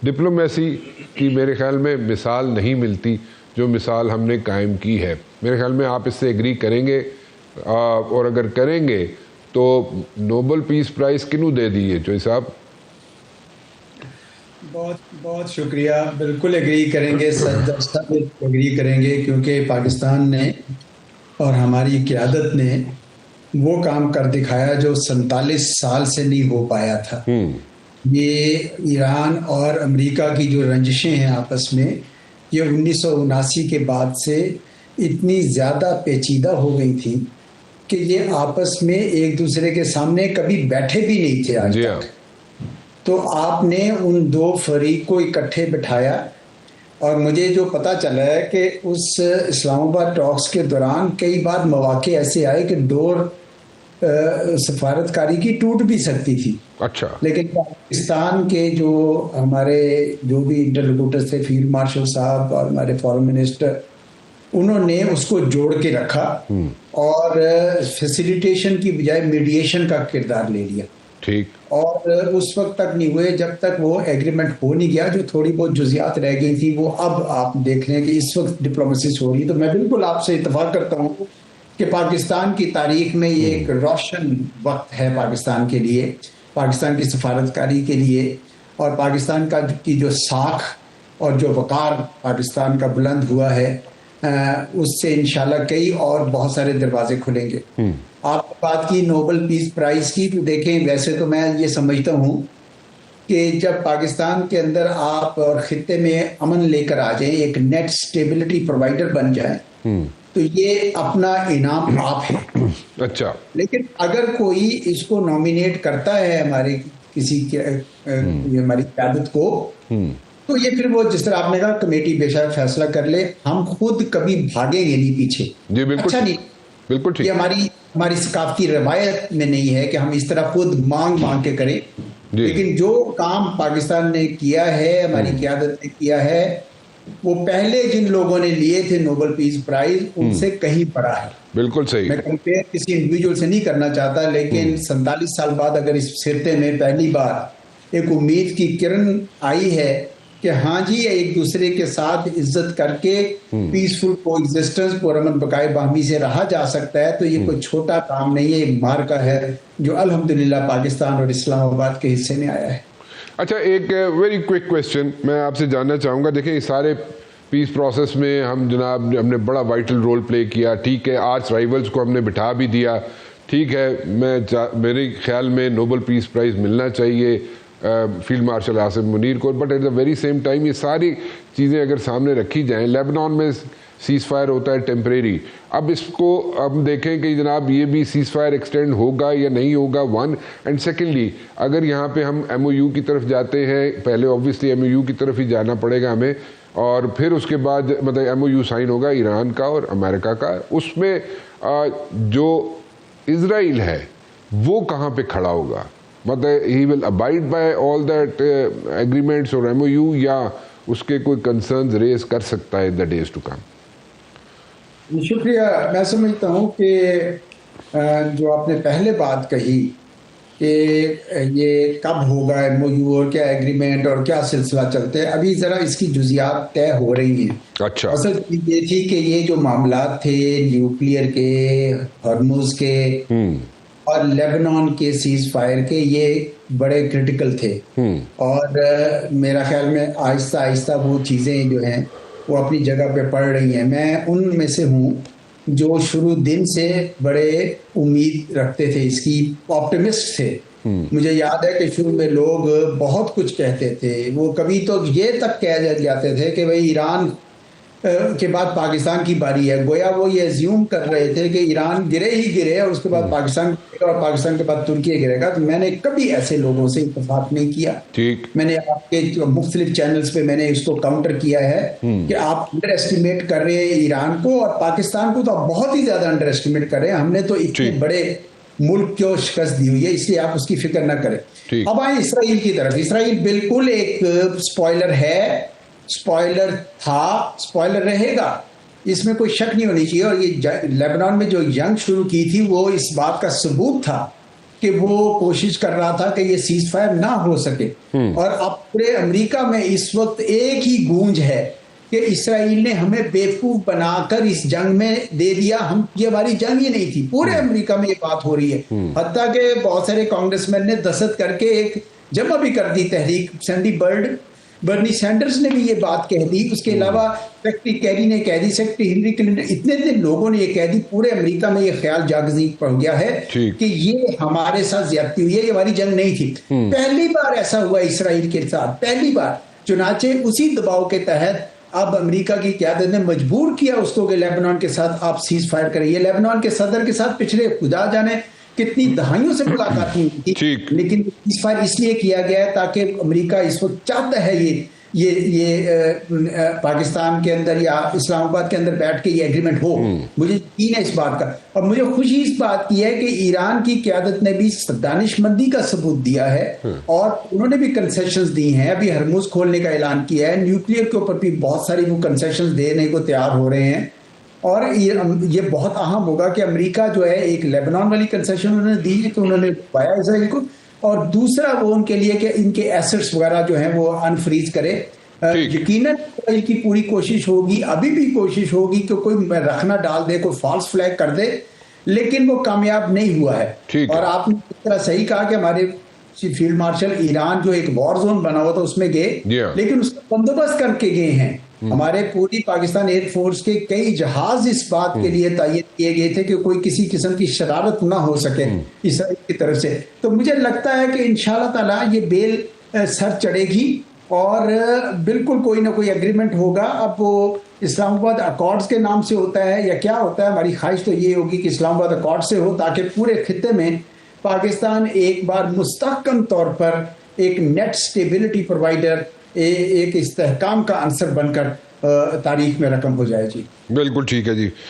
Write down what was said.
Diplomacy की मेरे ख्याल में मिसाल नहीं मिलती जो मिसाल हमने कायम की है। मेरे ख्याल में आप इससे एग्री करेंगे, और अगर करेंगे तो नोबल पीस प्राइज़ किन्हों दे दिए चोई साहब? बहुत बहुत शुक्रिया। बिल्कुल एग्री करेंगे, सब एग्री करेंगे, क्योंकि पाकिस्तान ने और हमारी क़यादत ने वो काम कर दिखाया जो 47 साल से नहीं हो पाया था। ये ईरान और अमेरिका की जो रंजिशें हैं आपस में, ये 1979 के बाद से इतनी ज़्यादा पेचीदा हो गई थी कि ये आपस में एक दूसरे के सामने कभी बैठे भी नहीं थे आज तक। तो आपने उन दो फरीक को इकट्ठे बिठाया, और मुझे जो पता चला है कि उस इस्लामाबाद टॉक्स के दौरान कई बार मौके ऐसे आए कि डोर सफारतकारी की टूट भी सकती थी। अच्छा। लेकिन पाकिस्तान के जो हमारे जो भी इंटरलोक्यूटर्स थे, फील्ड मार्शल साहब और हमारे फॉरेन मिनिस्टर, उन्होंने उसको जोड़ के रखा और फैसिलिटेशन की बजाय मीडिएशन का किरदार ले लिया। ठीक। और उस वक्त तक नहीं हुए जब तक वो एग्रीमेंट हो नहीं गया। जो थोड़ी बहुत जुजियात रह गई थी वो अब आप देख लें कि इस वक्त डिप्लोमेसी हो रही है। तो मैं बिल्कुल आपसे इत्तेफाक करता हूँ कि पाकिस्तान की तारीख में ये एक रोशन वक्त है पाकिस्तान के लिए, पाकिस्तान की सफारतकारी के लिए, और पाकिस्तान का की जो साख और जो वक़ार पाकिस्तान का बुलंद हुआ है, उससे इंशाल्लाह कई और बहुत सारे दरवाजे खुलेंगे। आपने बात की नोबल पीस प्राइज़ की, तो देखें वैसे तो मैं ये समझता हूँ कि जब पाकिस्तान के अंदर आप और खित्ते में अमन लेकर आ जाएं, एक नेट स्टेबिलिटी प्रोवाइडर बन जाए, तो ये अपना इनाम आप है। अच्छा। लेकिन अगर कोई इसको नॉमिनेट करता है हमारे किसी के हमारी क़यादत को, तो ये फिर वो जिस तरह आपने कहा कमेटी बेशक फैसला कर ले, हम खुद कभी भागेंगे नहीं पीछे। जी बिल्कुल। अच्छा नहीं, बिल्कुल ठीक। ये हमारी सकाफती रवायत में नहीं है कि हम इस तरह खुद मांग के करें। लेकिन जो काम पाकिस्तान ने किया है, हमारी क़यादत ने किया है, वो पहले जिन लोगों ने लिए थे नोबल पीस प्राइज, उनसे कहीं बड़ा है। बिल्कुल सही। मैं कंपेयर किसी इंडिविजुअल से नहीं करना चाहता, लेकिन 47 साल बाद अगर इस सिरते में पहली बार एक उम्मीद की किरण आई है कि हाँ जी, एक दूसरे के साथ इज्जत करके पीसफुल कोएग्जिस्टेंस पुरअमन बकाए बाहमी से रहा जा सकता है, तो ये कोई छोटा काम नहीं है, एक मार्का है जो अल्हम्दुलिल्लाह पाकिस्तान और इस्लामाबाद के हिस्से में आया है। अच्छा, एक वेरी क्विक क्वेश्चन मैं आपसे जानना चाहूँगा। देखिए, इस सारे पीस प्रोसेस में हम जनाब हमने बड़ा वाइटल रोल प्ले किया, ठीक है, आर्च राइवल्स को हमने बिठा भी दिया, ठीक है, मेरे ख्याल में नोबल पीस प्राइज़ मिलना चाहिए फील्ड मार्शल आसिम मुनीर को, but at the very same time ये सारी चीज़ें अगर सामने रखी जाएं, लेबनान में सीज़ फायर होता है टेम्परेरी, अब इसको हम देखें कि जनाब ये भी सीज़ फायर एक्सटेंड होगा या नहीं होगा, वन, एंड सेकेंडली अगर यहाँ पे हम MOU की तरफ जाते हैं, पहले ऑब्वियसली MOU की तरफ ही जाना पड़ेगा हमें, और फिर उसके बाद मतलब MOU साइन होगा ईरान का और अमेरिका का, उसमें जो इज़राइल है वो कहाँ पे खड़ा होगा? मतलब he will abide by all that agreements और MOU, या उसके कोई कंसर्न्स रेज कर सकता है in the days to come? शुक्रिया। मैं समझता हूँ कि जो आपने पहले बात कही कि ये कब होगा MOU और क्या एग्रीमेंट और क्या सिलसिला चलते हैं, अभी ज़रा इसकी जुजियात तय हो रही हैं। अच्छा। असल ये थी कि ये जो मामलात थे न्यूक्लियर के, हॉर्मुज़ के और लेबनान के सीज़ फायर के, ये बड़े क्रिटिकल थे, और मेरा ख्याल में आहिस्ता आहिस्ता वो चीज़ें जो हैं वो अपनी जगह पे पड़ रही हैं। मैं उनमें से हूँ जो शुरू दिन से बड़े उम्मीद रखते थे, इसकी ऑप्टिमिस्ट थे। मुझे याद है कि शुरू में लोग बहुत कुछ कहते थे, वो कभी तो ये तक कह जाते थे कि भाई ईरान के बाद पाकिस्तान की बारी है, गोया वो ये एज्यूम कर रहे थे कि ईरान गिरे ही गिरे और उसके बाद पाकिस्तान गिरेगा और पाकिस्तान के बाद तुर्की गिरेगा। तो मैंने कभी ऐसे लोगों से इत्तेफाक नहीं किया। ठीक। मैंने आपके मुख्तलिफ चैनल्स पे मैंने इसको काउंटर किया है कि आप अंडर एस्टिमेट कर रहे हैं ईरान को, और पाकिस्तान को तो आप बहुत ही ज्यादा अंडर एस्टिमेट कर रहे हैं। हमने तो इतने बड़े मुल्क को शिकस्त दी हुई है, इसलिए आप उसकी फिक्र न करें। अब आए इसराइल की तरफ। इसराइल बिल्कुल एक स्पॉइलर है, स्पॉइलर था, स्पॉइलर रहेगा, इसमें कोई शक नहीं होनी चाहिए। और ये लेबनान में जो जंग शुरू की थी वो इस बात का सबूत था कि वो कोशिश कर रहा था कि ये सीज फायर ना हो सके। और अब पूरे अमेरिका में इस वक्त एक ही गूंज है कि इसराइल ने हमें बेवकूफ बनाकर इस जंग में दे दिया, हम ये हमारी जंग ही नहीं थी। पूरे अमेरिका में ये बात हो रही है, हत्ता के बहुत सारे कांग्रेसमैन ने दस्तखत करके एक जमा भी कर दी तहरीक। बर्नी सैंडर्स ने भी ये बात कह दी, उसके अलावा सेक्रेटरी कैरी ने कह दी, सेक्रेटरी हिलरी क्लिंटन, इतने लोगों ने ये कह दी। पूरे अमेरिका में ये ख्याल जागजी पड़ गया है कि ये हमारे साथ ज्यादती हुई है, ये हमारी जंग नहीं थी। पहली बार ऐसा हुआ इसराइल के साथ, पहली बार। चुनाचे उसी दबाव के तहत अब अमेरिका की क़यादत ने मजबूर किया उसको कि लेबनान के साथ आप सीज फायर करिए। लेबनान के सदर के साथ पिछले खुदा जाने कितनी दहाइयों से मुलाकात हुई थी, लेकिन सीज फायर इसलिए किया गया है ताकि अमेरिका इस वक्त चाहता है ये पाकिस्तान के अंदर या इस्लामाबाद के अंदर बैठ के ये एग्रीमेंट हो। मुझे यकीन है इस बात का, और मुझे खुशी इस बात की है कि ईरान की क़यादत ने भी दानिशमंदी का सबूत दिया है और उन्होंने भी कंसेशंस दी हैं। अभी हरमुज खोलने का ऐलान किया है, न्यूक्लियर के ऊपर भी बहुत सारी वो कंसेशंस देने को तैयार हो रहे हैं। और ये बहुत अहम होगा कि अमेरिका जो है, एक लेबनान वाली कंसेशन उन्होंने दी तो उन्होंने पाया इसराइल को, और दूसरा वो उनके लिए कि इनके एसेट्स वगैरह जो हैं वो अनफ्रीज करे। यकीनन इसराइल की पूरी कोशिश होगी, अभी भी कोशिश होगी कि कोई रखना डाल दे, कोई फॉल्स फ्लैग कर दे, लेकिन वो कामयाब नहीं हुआ है। और आपने इस तरह सही कहा कि हमारे फील्ड मार्शल ईरान जो एक वॉर जोन बना हुआ था उसमें गए, लेकिन उसका बंदोबस्त करके गए हैं। हमारे पूरी पाकिस्तान एयरफोर्स के कई जहाज इस बात के लिए तैयार किए गए थे कि कोई किसी किस्म की शरारत ना हो सके इसराइल की तरफ से। तो मुझे लगता है कि इंशाल्लाह ताला ये बेल सर चढ़ेगी और बिल्कुल कोई ना कोई एग्रीमेंट होगा। अब वो इस्लामाबाद अकॉर्ड्स के नाम से होता है या क्या होता है, हमारी ख्वाहिश तो ये होगी कि इस्लामाबाद अकॉर्ड से हो, ताकि पूरे खित्ते में पाकिस्तान एक बार मुस्तहकम तौर पर एक नेट स्टेबिलिटी प्रोवाइडर, एक इस्तेहकाम का अंसर बनकर तारीख में रकम हो जाए। जी बिल्कुल ठीक है जी।